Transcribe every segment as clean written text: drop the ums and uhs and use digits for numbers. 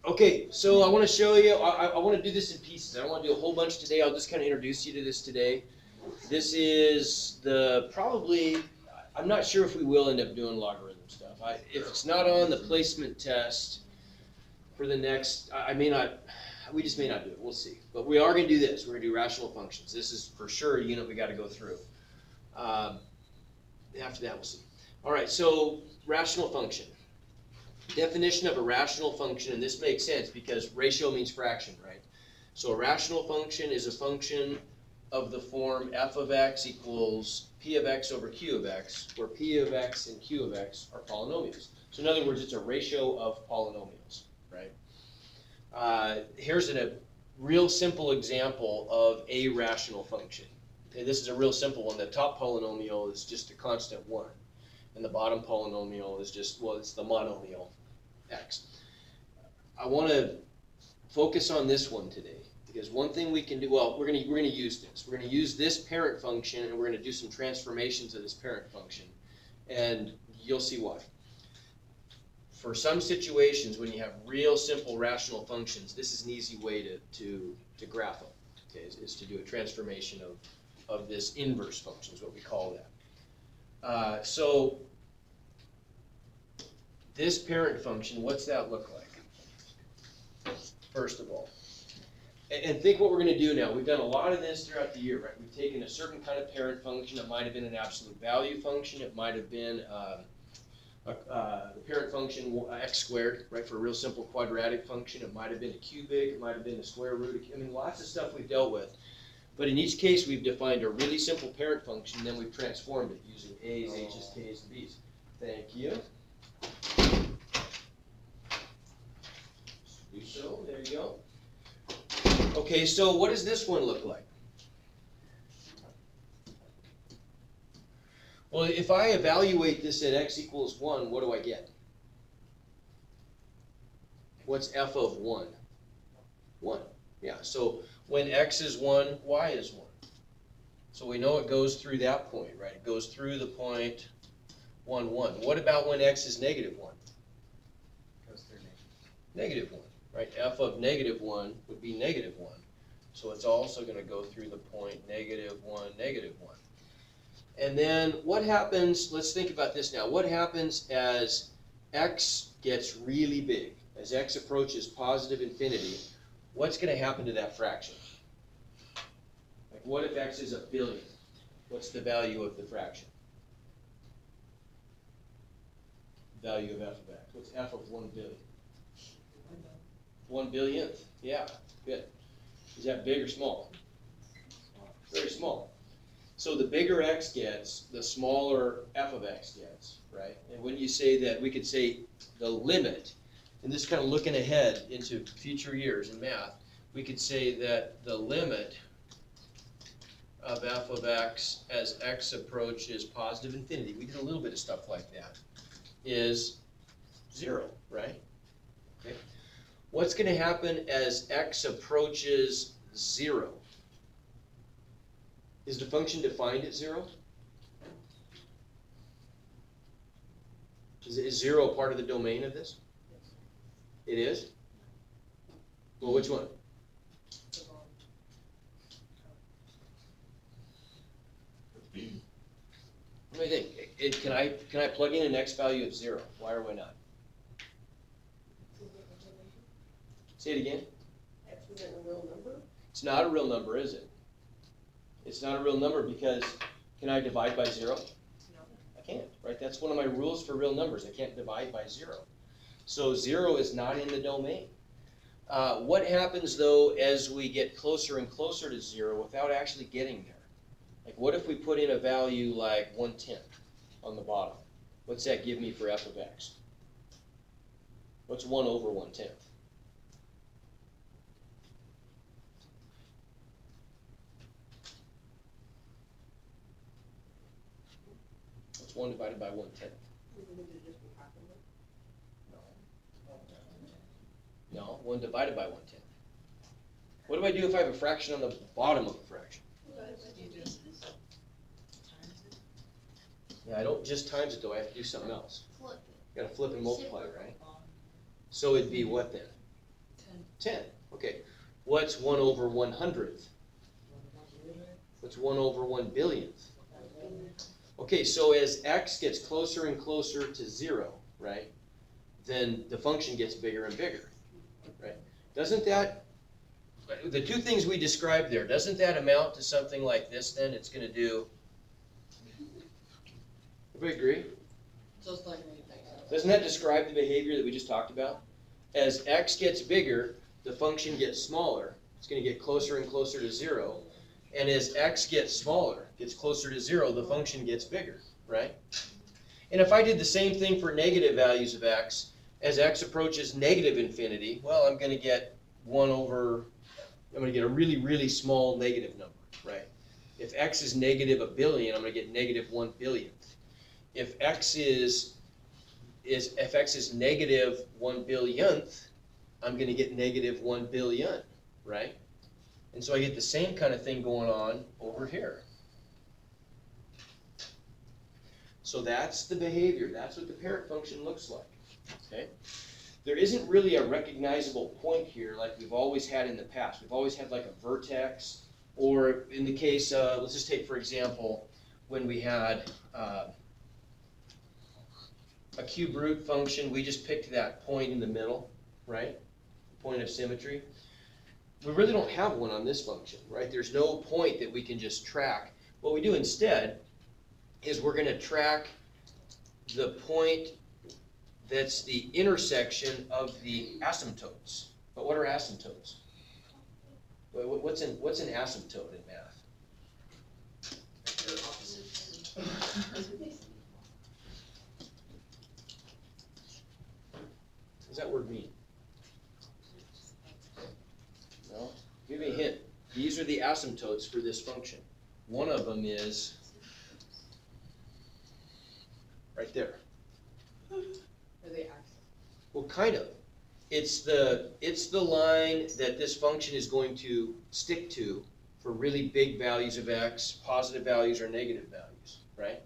Okay, so I want to show you, I want to do this in pieces. I don't want to do a whole bunch today. I'll just kind of introduce you to this today. This is probably, I'm not sure if we will end up doing logarithm stuff. If it's not on the placement test for the next, I may not, we just may not do it. We'll see. But we are going to do this. We're going to do rational functions. This is for sure a unit we got to go through. After that, we'll see. All right, so rational function. Definition of a rational function, and this makes sense because ratio means fraction, right? So a rational function is a function of the form f of x equals p of x over q of x, where p of x and q of x are polynomials. So in other words, it's a ratio of polynomials, right? Here's a real simple example of a rational function. Okay, this is a real simple one. The top polynomial is just a constant 1. And the bottom polynomial is just, well, it's the monomial x. I want to focus on this one today because one thing we can do, well, we're going to use this. We're going to use this parent function and we're going to do some transformations of this parent function. And you'll see why. For some situations when you have real simple rational functions, this is an easy way to graph them, okay, is to do a transformation of this inverse function is what we call that. So this parent function, what's that look like? First of all. And think what we're going to do now. We've done a lot of this throughout the year, right? We've taken a certain kind of parent function. It might have been an absolute value function. It might have been the parent function x squared, right, for a real simple quadratic function. It might have been a cubic. It might have been a square root. I mean, lots of stuff we've dealt with. But in each case, we've defined a really simple parent function, then we've transformed it using a's, h's, k's, and b's. Thank you. Do so. There you go. Okay, so what does this one look like? Well, if I evaluate this at x equals 1, what do I get? What's f of 1? 1. Yeah, so when x is 1, y is 1. So we know it goes through that point, right? It goes through the point 1, 1. What about when x is negative 1? Goes through Negative 1, right? F of negative 1 would be negative 1. So it's also going to go through the point negative 1, negative 1. And then what happens, let's think about this now. What happens as x gets really big? As x approaches positive infinity, what's going to happen to that fraction? Like what if x is 1 billion? What's the value of the fraction? Value of f of x. What's f of 1 billion? 1 billionth. Yeah, good. Is that big or small? Very small. So the bigger x gets, the smaller f of x gets, right? And when you say that, we could say the limit, and this is kind of looking ahead into future years in math, we could say that the limit of f of x as x approaches positive infinity, we did a little bit of stuff like that, is 0, right? Okay. What's going to happen as x approaches 0? Is the function defined at 0? Is 0 a part of the domain of this? It is? Well, which one? What do you think? Can I plug in an x value of 0? Why or why not? Say it again. X isn't a real number? It's not a real number, is it? It's not a real number because can I divide by 0? No. I can't, right? That's one of my rules for real numbers. I can't divide by 0. So 0 is not in the domain. What happens though as we get closer and closer to 0 without actually getting there? Like what if we put in a value like 1/10 on the bottom? What's that give me for f of x? What's 1 over 1/10? What's 1 divided by 1/10? No, 1 divided by 1/10. What do I do if I have a fraction on the bottom of a fraction? Yeah, I don't just times it though, I have to do something else. Flip You gotta flip and multiply, right? So it'd be what then? 10. Okay, what's 1 over 100th? What's 1 over 1 billionth? Okay, so as x gets closer and closer to 0, right, then the function gets bigger and bigger, right? Doesn't that, the two things we described there, doesn't that amount to something like this then? It's going to do, everybody agree? So it's like anything. Doesn't that describe the behavior that we just talked about? As x gets bigger, the function gets smaller. It's going to get closer and closer to 0. And as x gets smaller, gets closer to 0, the function gets bigger, right? And if I did the same thing for negative values of x, as x approaches negative infinity, well, I'm going to get I'm going to get a really, really small negative number, right? If x is negative a billion, I'm going to get negative 1 billionth. If x is negative 1 billionth, I'm going to get negative 1 billion, right? And so I get the same kind of thing going on over here. So that's the behavior. That's what the parent function looks like. Okay? There isn't really a recognizable point here like we've always had in the past. We've always had like a vertex, or in the case, let's just take for example, when we had a cube root function, we just picked that point in the middle, right? Point of symmetry. We really don't have one on this function, right? There's no point that we can just track. What we do instead is we're going to track the point that's the intersection of the asymptotes. But what are asymptotes? What's an asymptote in math? What does that word mean? No? Give me a hint. These are the asymptotes for this function. One of them is right there. Are they axes? Well, kind of. It's the line that this function is going to stick to for really big values of x, positive values or negative values, right?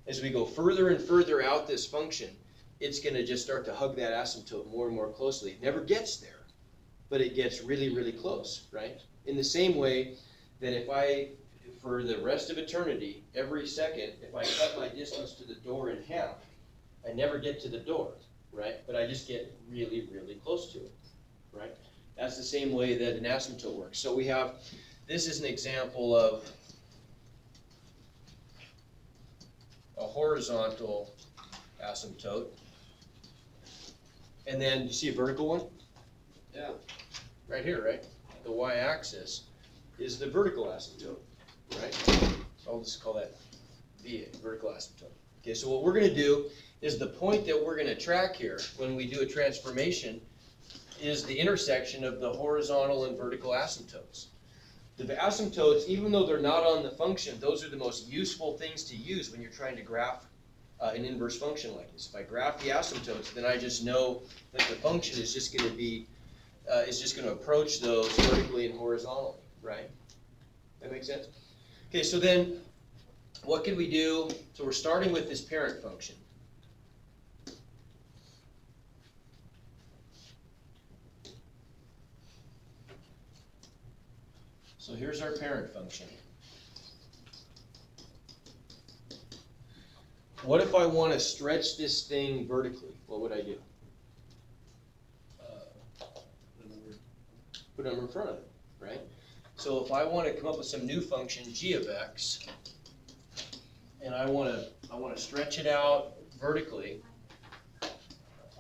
As we go further and further out this function, it's going to just start to hug that asymptote more and more closely. It never gets there, but it gets really, really close, right? In the same way that if I, for the rest of eternity, every second, if I cut my distance to the door in half, I never get to the door, right? But I just get really, really close to it, right? That's the same way that an asymptote works. So we have, this is an example of a horizontal asymptote. And then, you see a vertical one? Yeah. Right here, right? The y-axis is the vertical asymptote, right? So I'll just call that VA, vertical asymptote. Okay, so what we're going to do is the point that we're going to track here when we do a transformation is the intersection of the horizontal and vertical asymptotes. The asymptotes, even though they're not on the function, those are the most useful things to use when you're trying to graph an inverse function like this. If I graph the asymptotes, then I just know that the function is just going to be, approach those vertically and horizontally, right? That makes sense? Okay, so then what can we do? So we're starting with this parent function. So here's our parent function. What if I want to stretch this thing vertically? What would I do? Put a number in front of it, right? So if I want to come up with some new function, g of x, and I want to stretch it out vertically,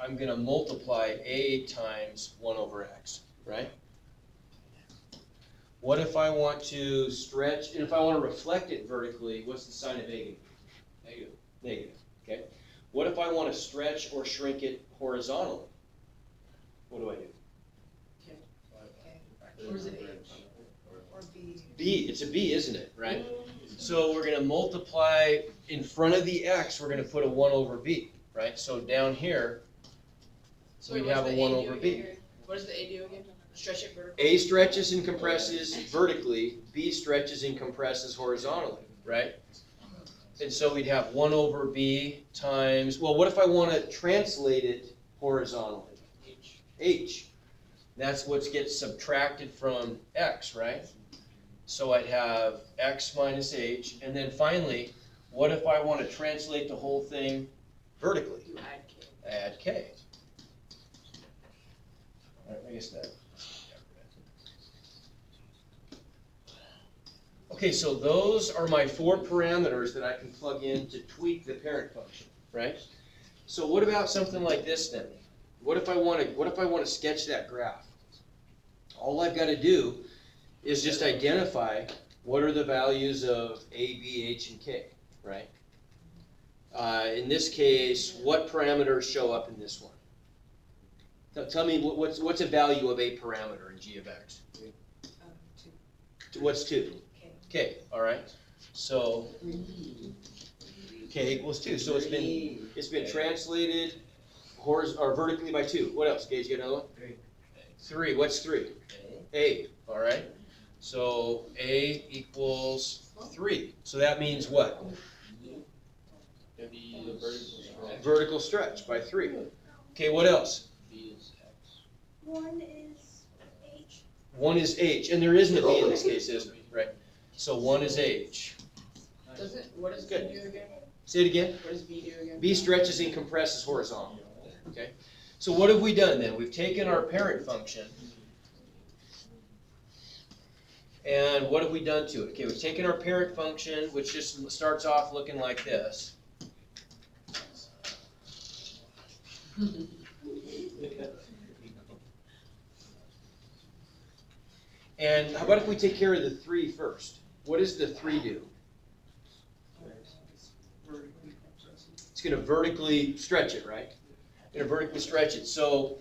I'm going to multiply a times 1 over x, right? What if I want to stretch, and if I want to reflect it vertically, what's the sign of a going to be? Negative. Negative, okay? What if I want to stretch or shrink it horizontally? What do I do? Or is it H? Or B? B, it's a B, isn't it, right? So we're going to multiply, in front of the x, we're going to put a 1 over b, right? So down here, So we'd what's have the a A 1 do over again b. here? What does the A do again? Stretch it vertically? A stretches and compresses vertically, B stretches and compresses horizontally, right? And so we'd have 1 over b times, well, what if I want to translate it horizontally? H. That's what gets subtracted from x, right? So I'd have x minus h, and then finally, what if I want to translate the whole thing vertically? You add K. Add k. All right, I guess that. Okay, so those are my 4 parameters that I can plug in to tweak the parent function, right? So what about something like this then? What if I want to sketch that graph? All I've got to do is just identify what are the values of a, b, h, and k, right? In this case, what parameters show up in this one? Tell me what's a value of a parameter in g of x? 2. What's 2? K. K, all right. So k equals 2. So it's been translated or vertically by 2. What else? Gage, you got another one? 3. What's 3? A. All right. So a equals 3. So that means what? Vertical stretch by 3. Okay, what else? 1 is H. 1 is H, and there isn't a B in this case, is there? Right. So 1 is H. What does B Good. do again? Say it again. What does B do again? B stretches and compresses horizontal. Okay. So what have we done then? We've taken our parent function, and what have we done to it? Okay, we've taken our parent function, which just starts off looking like this. And how about if we take care of the 3 first? What does the 3 do? It's going to vertically stretch it, right? Going to vertically stretch it. So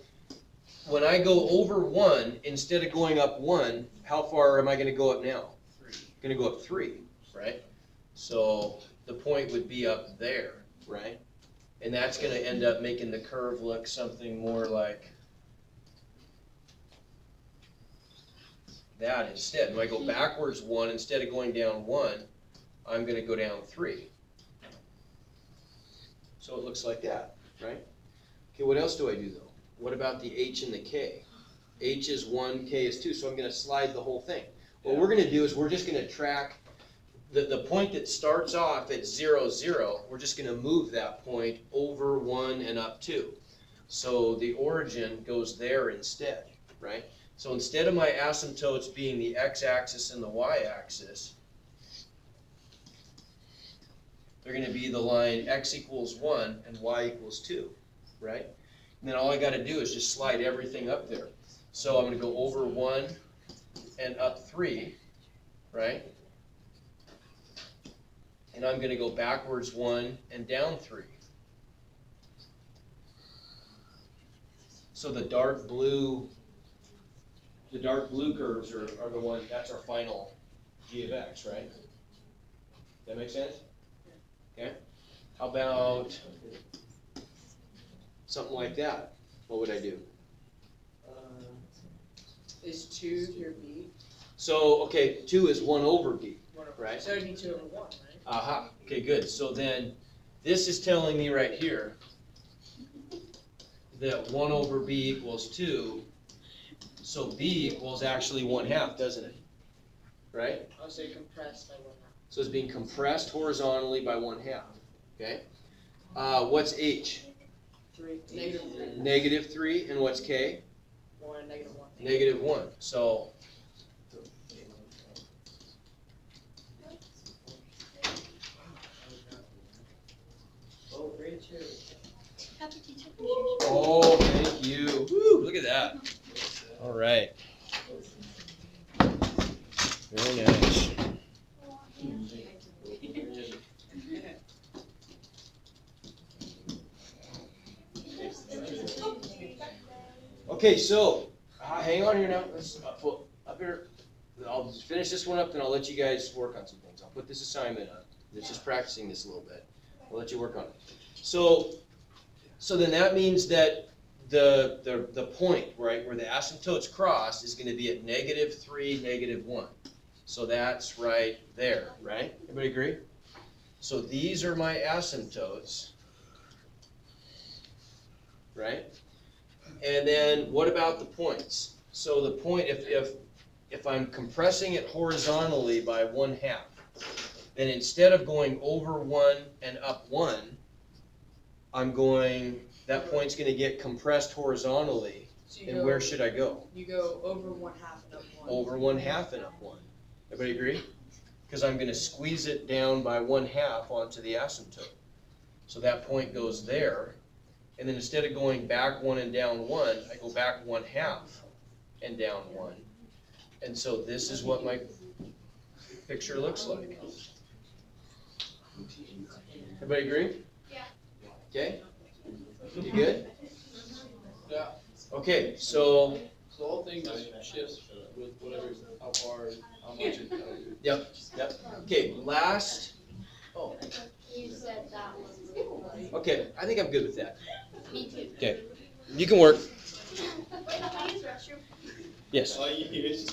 when I go over 1, instead of going up 1, how far am I going to go up now? 3. Going to go up 3, right? So the point would be up there, right? And that's going to end up making the curve look something more like that instead. When I go backwards 1, instead of going down 1, I'm going to go down 3. So it looks like that, right? Okay, what else do I do though? What about the h and the k? H is 1, k is 2, so I'm going to slide the whole thing. What we're going to do is we're just going to track the point that starts off at 0, 0, we're just going to move that point over 1 and up 2. So the origin goes there instead, right? So instead of my asymptotes being the x-axis and the y-axis, they're going to be the line x equals 1 and y equals 2, right? And then all I got to do is just slide everything up there. So I'm going to go over 1 and up 3, right? And I'm going to go backwards 1 and down 3. So the dark blue curves are the one, that's our final g of x, right? That make sense? Okay. How about something like that? What would I do? Is 2 your B? So, okay, 2 is 1 over b. 1 over. Right. So it'd be 2 over 1, right? Aha, okay, good. So then, this is telling me right here that 1 over b equals 2, so b equals actually 1/2, doesn't it? Right? I'll say compressed by 1/2. So it's being compressed horizontally by 1/2, okay? What's h? 3. Negative 3. Negative 3, and what's k? 1, negative 1. Negative 1. So, Oh, great chair. Happy teacher appreciation. oh, thank you. Woo, look at that. All right. Very nice. Okay, so hang on here now. Let's up here. I'll just finish this one up, then I'll let you guys work on some things. I'll put this assignment up. It's just practicing this a little bit. I'll let you work on it. So then that means that the point, right, where the asymptotes cross is going to be at -3, -1. So that's right there, right? Everybody agree? So these are my asymptotes, right? And then what about the points? So the point, if I'm compressing it horizontally by 1/2, then instead of going over 1 and up 1, I'm going, that point's gonna get compressed horizontally, So you and go, where should I go? you go over 1/2 and up 1. Over 1/2 and up 1. Everybody agree? Because I'm gonna squeeze it down by 1/2 onto the asymptote. So that point goes there, and then instead of going back 1 and down 1, I go back 1/2 and down 1. And so this is what my picture looks like. Everybody agree? Yeah. Okay? You good? Yeah, Okay, so so the whole thing just shifts with whatever, how far, how much it goes. okay, last, oh, You said that one. okay, I think I'm good with that. Me too. Okay, you can work. Wait, can I use restroom? Yes. All you hear is